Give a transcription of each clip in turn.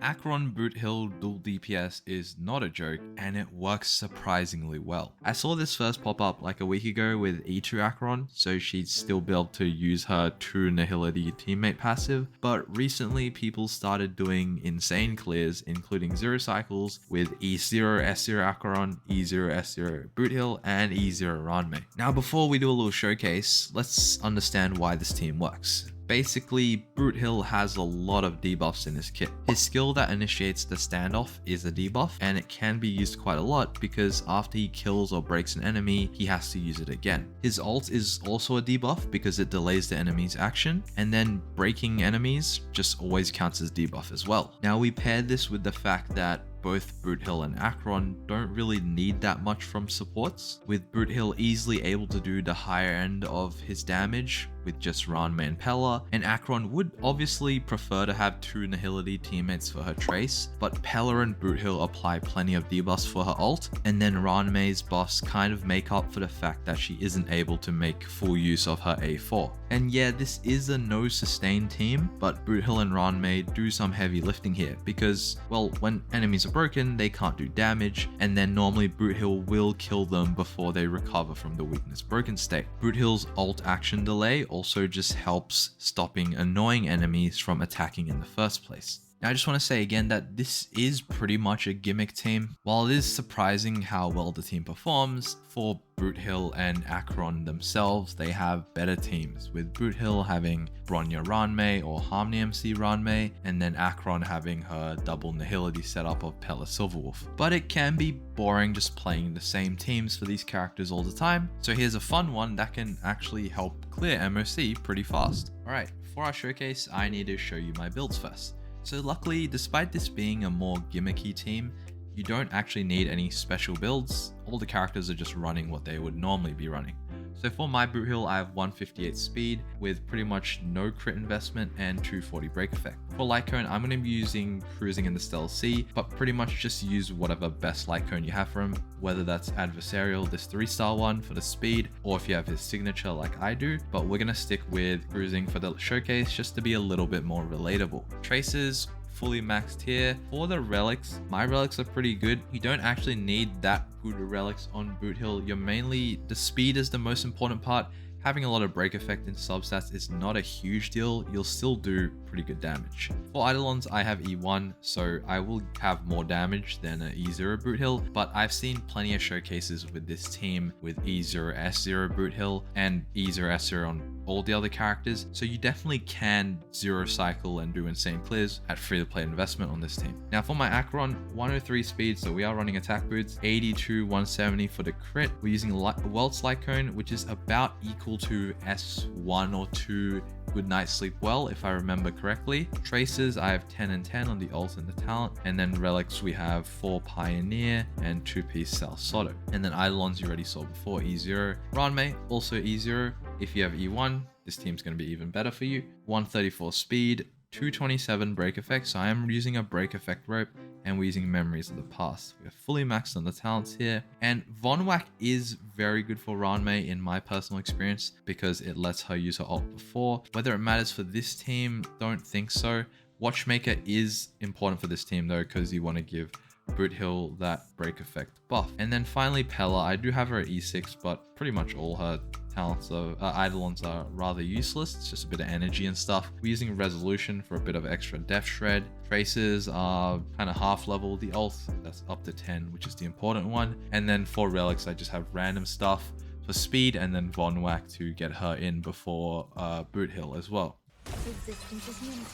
Acheron Boothill dual DPS is not a joke, and it works surprisingly well. I saw this first pop up like a week ago with E2 Acheron, so she'd still be able to use her 2 Nihility teammate passive, but recently people started doing insane clears, including 0 cycles with E0 S0 Acheron, E0 S0 Boothill, and E0 Ranmei. Now before we do a little showcase, let's understand why this team works. Basically, Boothill has a lot of debuffs in his kit. His skill that initiates the standoff is a debuff, and it can be used quite a lot because after he kills or breaks an enemy, he has to use it again. His ult is also a debuff because it delays the enemy's action, and then breaking enemies just always counts as debuff as well. Now we paired this with the fact that both Boothill and Acheron don't really need that much from supports, with Boothill easily able to do the higher end of his damage with just Ranmei and Pella, and Acheron would obviously prefer to have 2 Nihility teammates for her Trace, but Pella and Boothill apply plenty of debuffs for her ult, and then Ranmei's buffs kind of make up for the fact that she isn't able to make full use of her A4. And yeah, this is a no sustain team, but Boothill and Ranmei do some heavy lifting here because, well, when enemies are broken, they can't do damage, and then normally Boothill will kill them before they recover from the weakness broken state. Boothill's ult action delay also just helps stopping annoying enemies from attacking in the first place. Now I just want to say again that this is pretty much a gimmick team. While it is surprising how well the team performs, for Boothill and Acheron themselves, they have better teams, with Boothill having Bronya Ranmei or Harmony MC Ranmei, and then Acheron having her double Nihility setup of Pella Silverwolf. But it can be boring just playing the same teams for these characters all the time, so here's a fun one that can actually help clear MOC pretty fast. Alright, for our showcase, I need to show you my builds first. So luckily, despite this being a more gimmicky team, you don't actually need any special builds. All the characters are just running what they would normally be running. So for my Boothill, I have 158 speed with pretty much no crit investment and 240 break effect. For light cone, I'm going to be using cruising in the Stealth C, but pretty much just use whatever best light cone you have for him, whether that's adversarial, this 3-star one for the speed, or if you have his signature like I do, but we're going to stick with cruising for the showcase just to be a little bit more relatable. Traces, fully maxed here. For the relics, my relics are pretty good. You don't actually need that good relics on Boothill. The speed is the most important part. Having a lot of break effect in substats is not a huge deal. You'll still do pretty good damage. For Eidolons, I have E1, so I will have more damage than an E0 Boothill, but I've seen plenty of showcases with this team with E0 S0 Boothill and E0 S0 on all the other characters, so you definitely can 0 cycle and do insane clears at free-to-play investment on this team. Now for my Acheron, 103 speed, so we are running attack boots, 82, 170 for the crit. We're using Welt's Light Cone, which is about equal to S1 or 2 Good Night Sleep Well, if I remember correctly. Traces, I have 10 and 10 on the ult and the talent, and then relics we have 4 Pioneer and 2-piece Sal Soto. And then Eidolons you already saw before, E0. Ranmei, also E0. If you have E1, this team's going to be even better for you. 134 speed, 227 break effect, so I am using a break effect rope, and we're using Memories of the Past. We are fully maxed on the talents here, and Von Whack is very good for Ranmei in my personal experience because it lets her use her ult before. Whether it matters for this team, don't think so. Watchmaker is important for this team though, because you want to give Boothill that break effect buff. And then finally Pella, I do have her at E6, but pretty much all her talents of Eidolons are rather useless. It's just a bit of energy and stuff. We're using Resolution for a bit of extra depth shred. Traces are kind of half level. The ult, that's up to 10, which is the important one. And then for relics, I just have random stuff for speed, and then Von Whack to get her in before Boothill as well. Existence is unity.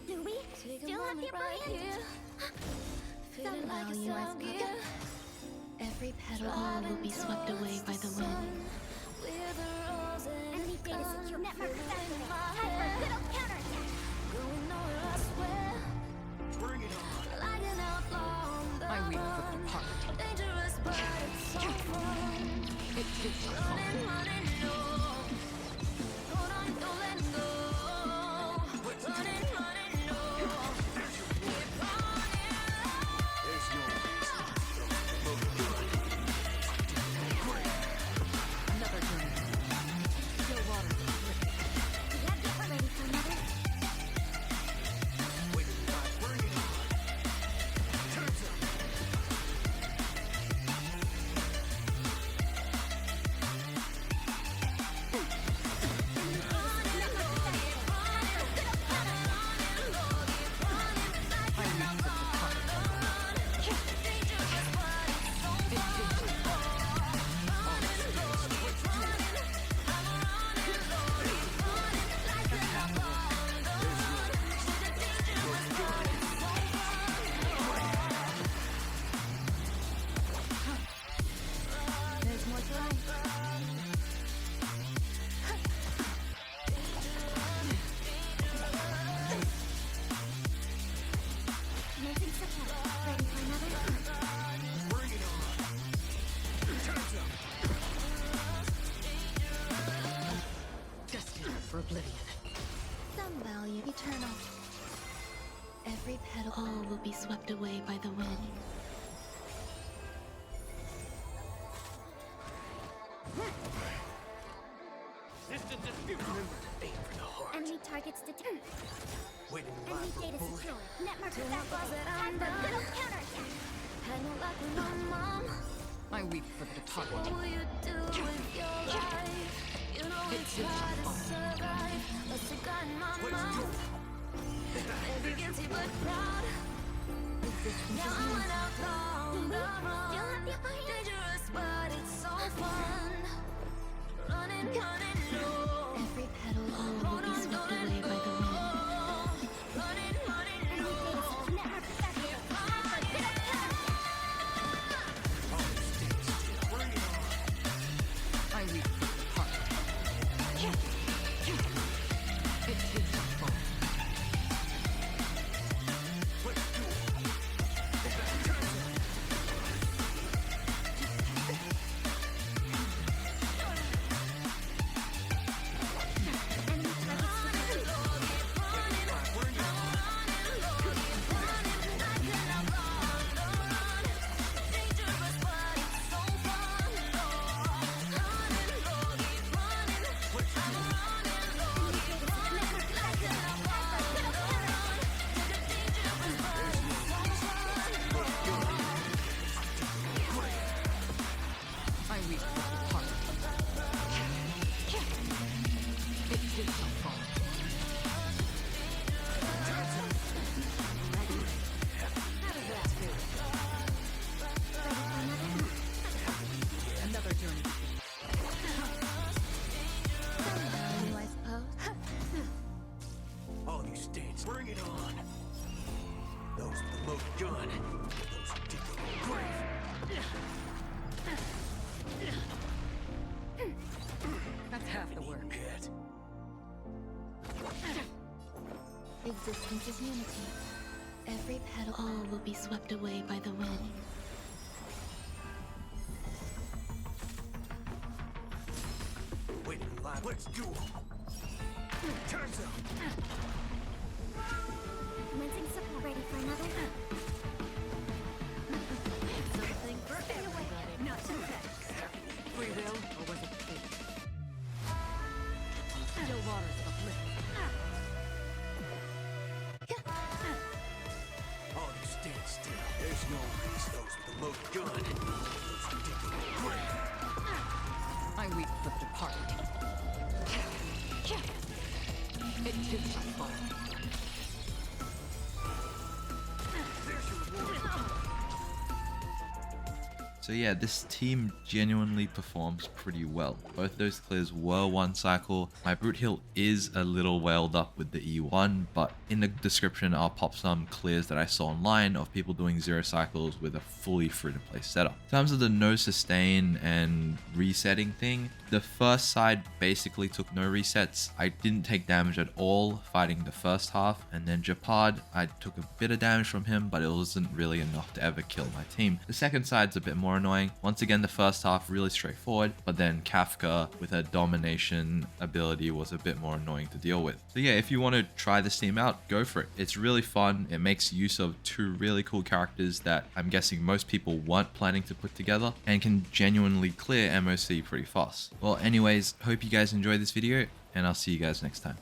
Do we still have the upper hand? Feeling like a song, yeah. Every petal will be swept away by the wind. Enemy data secure network activated. Time for a good old counterattack. Bring it on. I wait for the part. It takes a fall. Another journey. Still water. will be swept away by the wind. Enemy targets detected. Waiting Enemy live data for bullshit. secure. Network evacuated. Time for little counterattack. I know like with my mom. I weep for the departed. What will you do with your life? You know it's hard to survive. A cigar in my mouth. Maybe guilty but proud. Now I'm an outlaw on the run. Dangerous but it's so fun. Running, running, no. Every petal will be swept away by the wind. Running, running, no. Network evacuated. Time for little counterattack. Oh, stand still. Bring it on. I weep for the departed. It is a fall. Let's do it. Enemy targets detected. I weep for the departed. It is a fall. Another journey. I suppose. All you stand still. Bring it on. Those with the loaded gun. Those who dig their own grave. That's half the work. Yet. Existence is unity. Every petal all will be swept away by the wind. Waiting live. Let's do it. Time's up. Commencing support. Ready for another? Something for everybody. Not too fast. Free will, or was it fate? Still waters of bliss. All you stand still. There's no peace. Those with the loaded gun. Those who dig their own grave. I weep for the departed. It is a fall. There's your reward. So yeah, this team genuinely performs pretty well. Both those clears were one cycle. My Boothill is a little whaled up with the E1, but in the description I'll pop some clears that I saw online of people doing 0 cycles with a fully free-to-play setup. In terms of the no sustain and resetting thing, the first side basically took no resets. I didn't take damage at all fighting the first half, and then Japad, I took a bit of damage from him, but it wasn't really enough to ever kill my team. The second side's a bit more annoying. Once again, the first half really straightforward, but then Kafka with her domination ability was a bit more annoying to deal with. So yeah, if you want to try this team out, go for it. It's really fun. It makes use of 2 really cool characters that I'm guessing most people weren't planning to put together and can genuinely clear MOC pretty fast. Well, anyways, hope you guys enjoyed this video, and I'll see you guys next time.